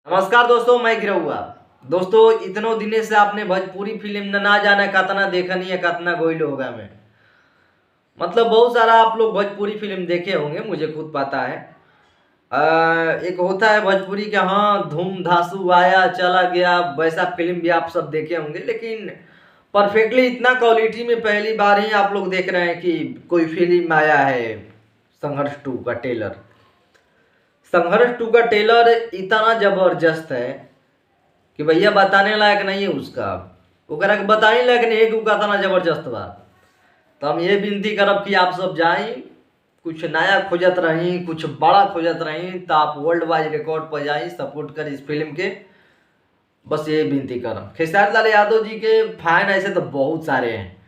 नमस्कार दोस्तों, मैं गिरहुआ। दोस्तों, इतनों दिने से आपने भोजपुरी फिल्म न ना जाने कतना देखनी है, कतना गोइल होगा में। मतलब बहुत सारा आप लोग भोजपुरी फिल्म देखे होंगे, मुझे खुद पता है। एक होता है भोजपुरी के, हाँ धूम धासु आया चला गया, वैसा फिल्म भी आप सब देखे होंगे। लेकिन परफेक्टली इतना क्वालिटी में पहली बार ही आप लोग देख रहे हैं कि कोई फिल्म आया है। संघर्ष 2 का ट्रेलर, संघर्ष 2 का ट्रेलर इतना जबरदस्त है कि भैया बताने लायक नहीं है उसका। ओकरा के बताने लायक नहीं है कि उसका इतना जबरदस्त बा। तो हम ये विनती करब कि आप सब जाई, कुछ नया खोजत रही, कुछ बड़ा खोजत रही, तो आप वर्ल्ड वाइड रिकॉर्ड पर जाई, सपोर्ट कर इस फिल्म के। बस ये विनती करब। खेसारी लाल यादव जी के फैन ऐसे तो बहुत सारे हैं,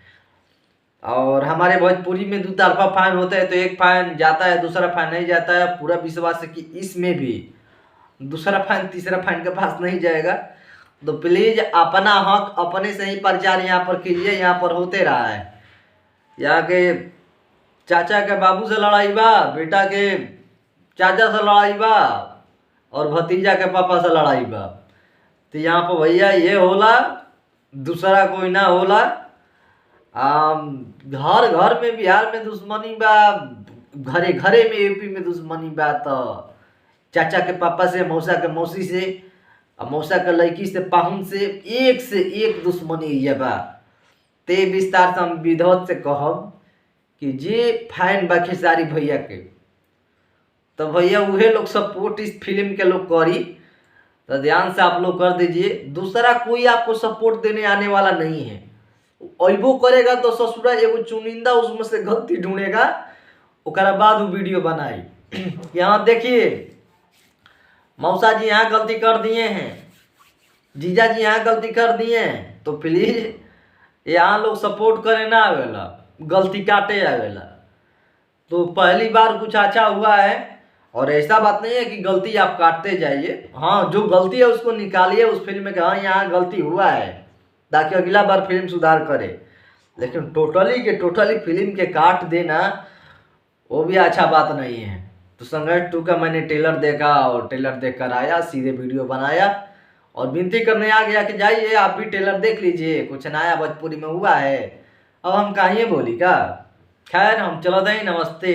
और हमारे भोजपुरी में दो तरफा फैन होता है, तो एक फैन जाता है, दूसरा फैन नहीं जाता है। पूरा विश्वास है कि इसमें भी दूसरा फैन तीसरा फैन के पास नहीं जाएगा। तो प्लीज अपना हक अपने से ही प्रचार यहाँ पर कीजिए। यहाँ पर होते रहा है, यहाँ के चाचा के बाबू से लड़ाई बा, बेटा के चाचा से लड़ाई बा, और भतीजा के पापा से लड़ाई बा। तो यहाँ पर भैया ये होला, दूसरा कोई ना होला। घर घर में बिहार में दुश्मनी बा, घरे घरे में यूपी में दुश्मनी बा। तो चाचा के पापा से, मौसा के मौसी से, और मौसा के लड़की से, पाहुन से एक दुश्मनी ये बा। ते विस्तार से हम विधवत से कहब कि जे फैन बा खेसारी भैया के, तो भैया उहे लोग सपोर्ट इस फिल्म के लोग करी। तो ध्यान से आप लोग कर दीजिए। दूसरा कोई आपको सपोर्ट देने आने वाला नहीं है। अइबो करेगा तो ससुरा एगो चुनिंदा उसमें से गलती ढूंढेगा, ओकरा बाद वो वीडियो बनाई। यहाँ देखिए, मौसा जी यहाँ गलती कर दिए हैं, जीजा जी यहाँ गलती कर दिए हैं, तो प्लीज यहाँ लोग सपोर्ट करे ना आवेला, गलती काटे आवेला। तो पहली बार कुछ अच्छा हुआ है, और ऐसा बात नहीं है कि गलती आप काटते जाइए। हाँ, जो गलती है उसको निकालिए उस फिल्म में कि हाँ यहाँ गलती हुआ है, ताकि अगला बार फिल्म सुधार करे। लेकिन टोटली के टोटली फिल्म के काट देना, वो भी अच्छा बात नहीं है। तो संघर्ष 2 का मैंने ट्रेलर देखा, और ट्रेलर देखकर आया, सीधे वीडियो बनाया, और विनती करने आ गया कि जाइए आप भी ट्रेलर देख लीजिए, कुछ नया भोजपुरी में हुआ है। अब हम कहीं बोली का। खैर, हम चलो दें, नमस्ते।